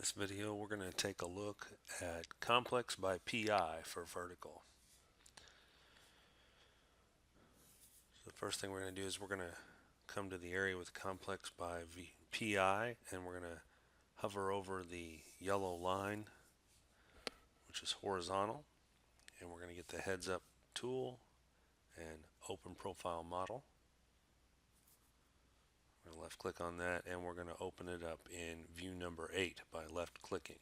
this video, we're going to take a look at complex by PI for vertical. So the first thing we're going to do is we're going to come to the area with complex by PI, and we're going to hover over the yellow line, which is horizontal, and we're going to get the heads up tool and open profile model. We're going to left click on that, and we're going to open it up in view number 8 by left clicking.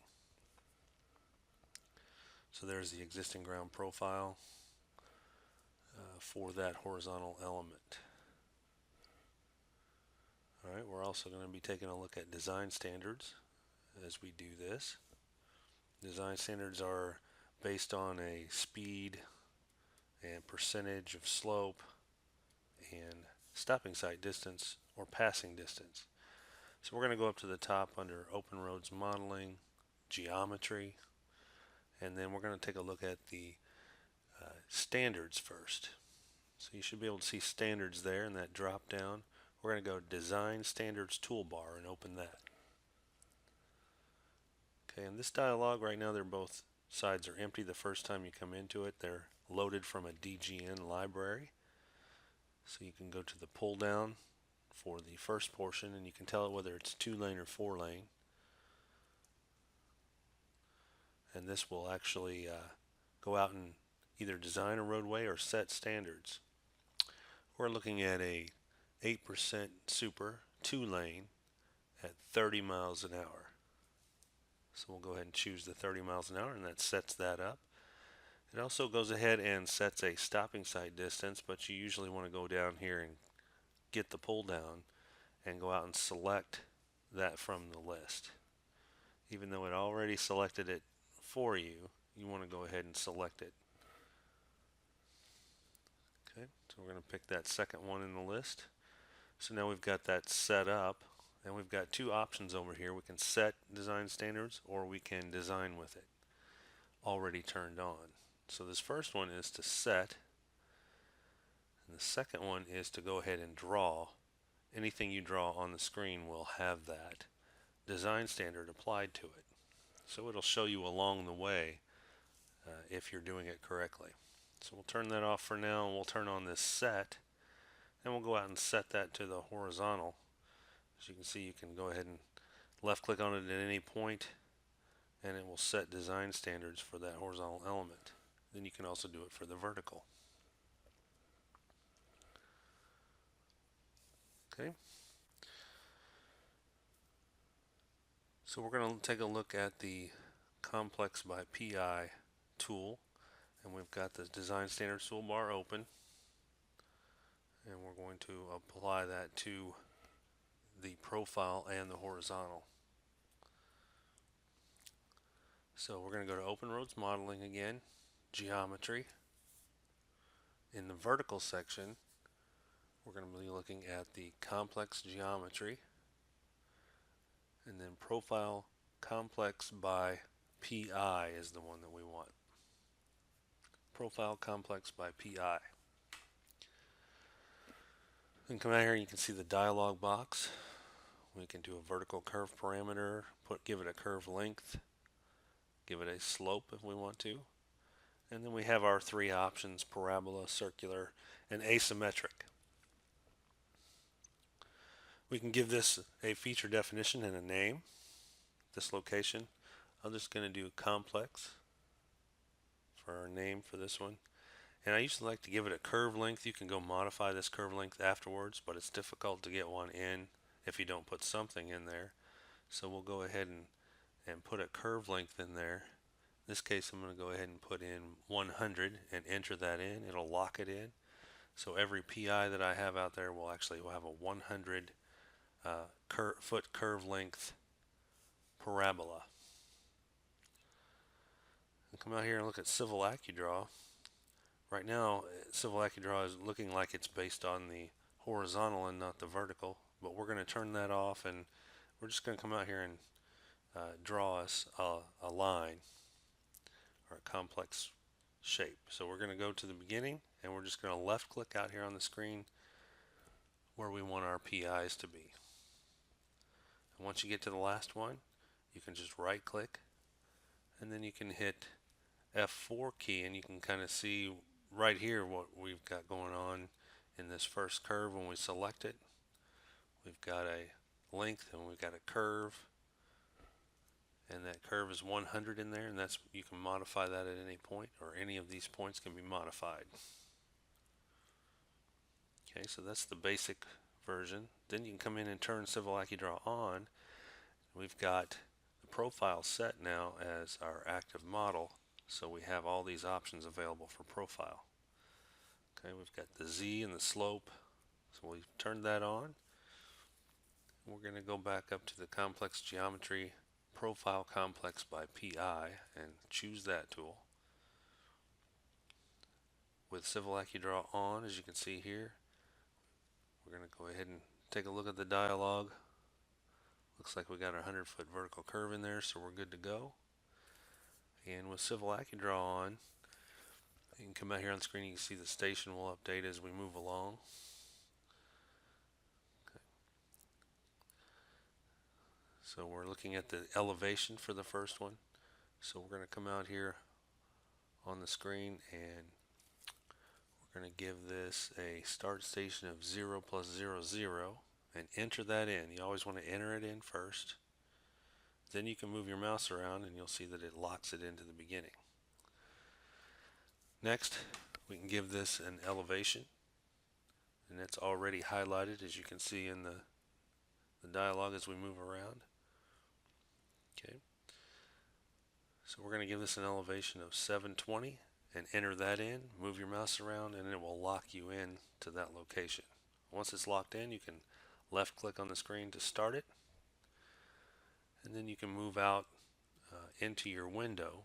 So there's the existing ground profile for that horizontal element. Alright, we're also going to be taking a look at design standards as we do this. Design standards are based on a speed and percentage of slope and stopping sight distance or passing distance. So we're going to go up to the top under Open Roads Modeling, Geometry, and then we're going to take a look at the standards first. So you should be able to see standards there in that drop down. We're going to go Design Standards Toolbar and open that. Okay, in this dialog right now, they're both sides are empty the first time you come into it. They're loaded from a DGN library. So you can go to the pull down for the first portion, and you can tell it whether it's 2-lane or 4-lane. And this will actually go out and either design a roadway or set standards. We're looking at a 8% super 2-lane at 30 miles an hour. So we'll go ahead and choose the 30 miles an hour, and that sets that up. It also goes ahead and sets a stopping sight distance, but you usually want to go down here and get the pull down and go out and select that from the list. Even though it already selected it for you, you want to go ahead and select it. Okay, so we're going to pick that second one in the list. So now we've got that set up, and we've got two options over here. We can set design standards, or we can design with it already turned on. So this first one is to set, and the second one is to go ahead and draw. Anything you draw on the screen will have that design standard applied to it. So it'll show you along the way if you're doing it correctly. So we'll turn that off for now, and we'll turn on this set, and we'll go out and set that to the horizontal. As you can see, you can go ahead and left click on it at any point, and it will set design standards for that horizontal element. Then you can also do it for the vertical. Okay. So we're going to take a look at the complex by PI tool, and we've got the design standards toolbar open, and we're going to apply that to the profile and the horizontal. So we're going to go to Open Roads Modeling again, Geometry. In the vertical section, we're going to be looking at the complex geometry, and then profile complex by PI is the one that we want. Profile complex by PI. Then come out here and you can see the dialog box. We can do a vertical curve parameter, give it a curve length, give it a slope if we want to. And then we have our three options: parabola, circular, and asymmetric. We can give this a feature definition and a name. This location, I'm just going to do complex for our name for this one. And I usually like to give it a curve length. You can go modify this curve length afterwards, but it's difficult to get one in if you don't put something in there. So we'll go ahead and put a curve length in there. In this case, I'm going to go ahead and put in 100 and enter that in. It'll lock it in. So every PI that I have out there will have a 100 foot curve length parabola. And come out here and look at Civil Accudraw. Right now, Civil Accudraw is looking like it's based on the horizontal and not the vertical, but we're going to turn that off, and we're just going to come out here and draw us a line or a complex shape. So we're going to go to the beginning, and we're just going to left click out here on the screen where we want our PIs to be. And once you get to the last one, you can just right click and then you can hit F4 key and you can kind of see right here what we've got going on in this first curve. When we select it, we've got a length and we've got a curve, and that curve is 100 in there, and that's, you can modify that at any point, or any of these points can be modified. Okay, so that's the basic version. Then you can come in and turn Civil Accudraw on. We've got the profile set now as our active model, so we have all these options available for profile. Okay, we've got the Z and the slope, so we've turned that on. We're going to go back up to the complex geometry profile complex by PI and choose that tool. With Civil Accudraw on, as you can see here, we're going to go ahead and take a look at the dialog. Looks like we got our 100-foot vertical curve in there, so we're good to go. And with Civil Accudraw on, you can come out here on the screen, you can see the station will update as we move along. Okay. So we're looking at the elevation for the first one. So we're going to come out here on the screen and we're going to give this a start station of 0 plus 0, 0 and enter that in. You always want to enter it in first. Then you can move your mouse around and you'll see that it locks it into the beginning. Next, we can give this an elevation, and it's already highlighted, as you can see in the dialog as we move around. Okay, so we're going to give this an elevation of 720 and enter that in. Move your mouse around and it will lock you in to that location. Once it's locked in, you can left click on the screen to start it, and then you can move out into your window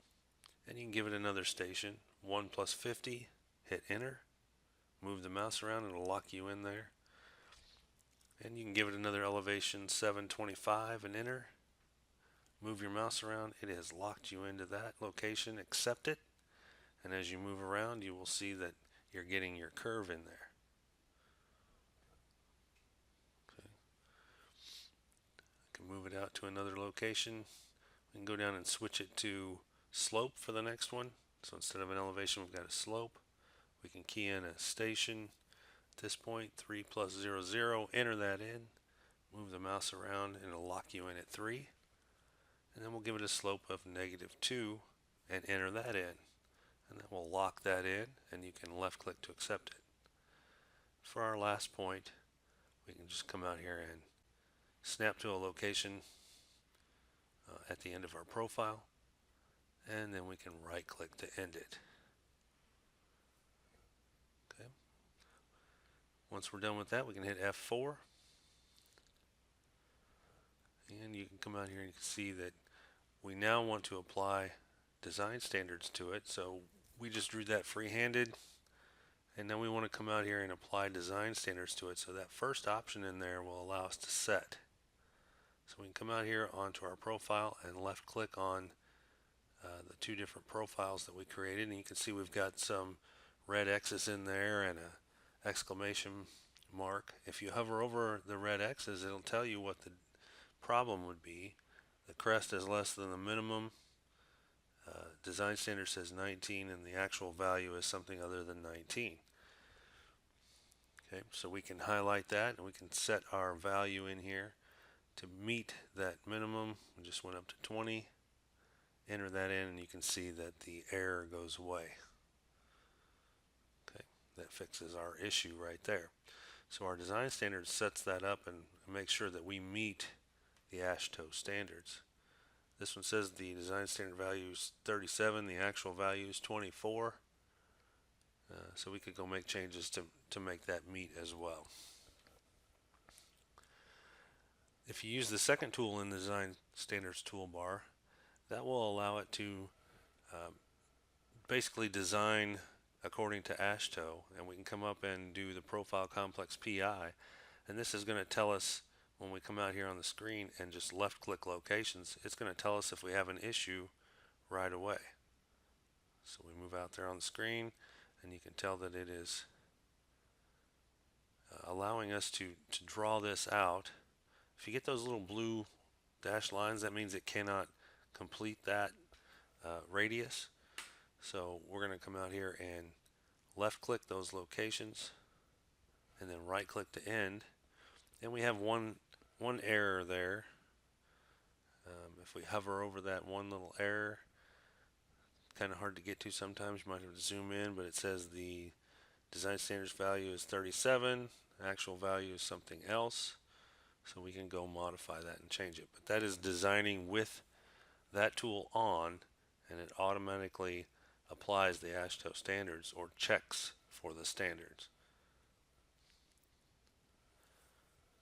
and you can give it another station, 1 plus 50, hit enter, move the mouse around and it'll lock you in there, and you can give it another elevation, 725, and enter, move your mouse around, it has locked you into that location, accept it, and as you move around you will see that you're getting your curve in there. Okay. I can move it out to another location. We can go down and switch it to slope for the next one. So instead of an elevation, we've got a slope. We can key in a station at this point, 3 plus 0, 0, enter that in, move the mouse around and it'll lock you in at 3. And then we'll give it a slope of -2 and enter that in. And then we'll lock that in and you can left click to accept it. For our last point, we can just come out here and snap to a location at the end of our profile, and then we can right click to end it. Okay. Once we're done with that, we can hit F4 and you can come out here and you can see that we now want to apply design standards to it. So we just drew that free-handed, and now we want to come out here and apply design standards to it. So that first option in there will allow us to set. So we can come out here onto our profile and left click on the two different profiles that we created, and you can see we've got some red X's in there and a exclamation mark. If you hover over the red X's, it'll tell you what the problem would be. The crest is less than the minimum. Design standard says 19 and the actual value is something other than 19. Okay, so we can highlight that and we can set our value in here to meet that minimum. We just went up to 20, enter that in, and you can see that the error goes away. Okay, that fixes our issue right there. So our design standard sets that up and makes sure that we meet the AASHTO standards. This one says the design standard value is 37, the actual value is 24. So we could go make changes to make that meet as well. If you use the second tool in the design standards toolbar, that will allow it to basically design according to AASHTO, and we can come up and do the profile complex PI, and this is going to tell us when we come out here on the screen and just left click locations, it's going to tell us if we have an issue right away. So we move out there on the screen and you can tell that it is allowing us to draw this out. If you get those little blue dashed lines, that means it cannot complete that radius. So we're going to come out here and left click those locations and then right click to end. And we have one error there. If we hover over that one little error, kind of hard to get to sometimes, you might have to zoom in, but it says the design standards value is 37, actual value is something else. So we can go modify that and change it. But that is designing with that tool on, and it automatically applies the AASHTO standards or checks for the standards.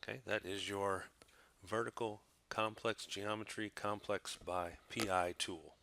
Okay, that is your vertical complex geometry complex by PI tool.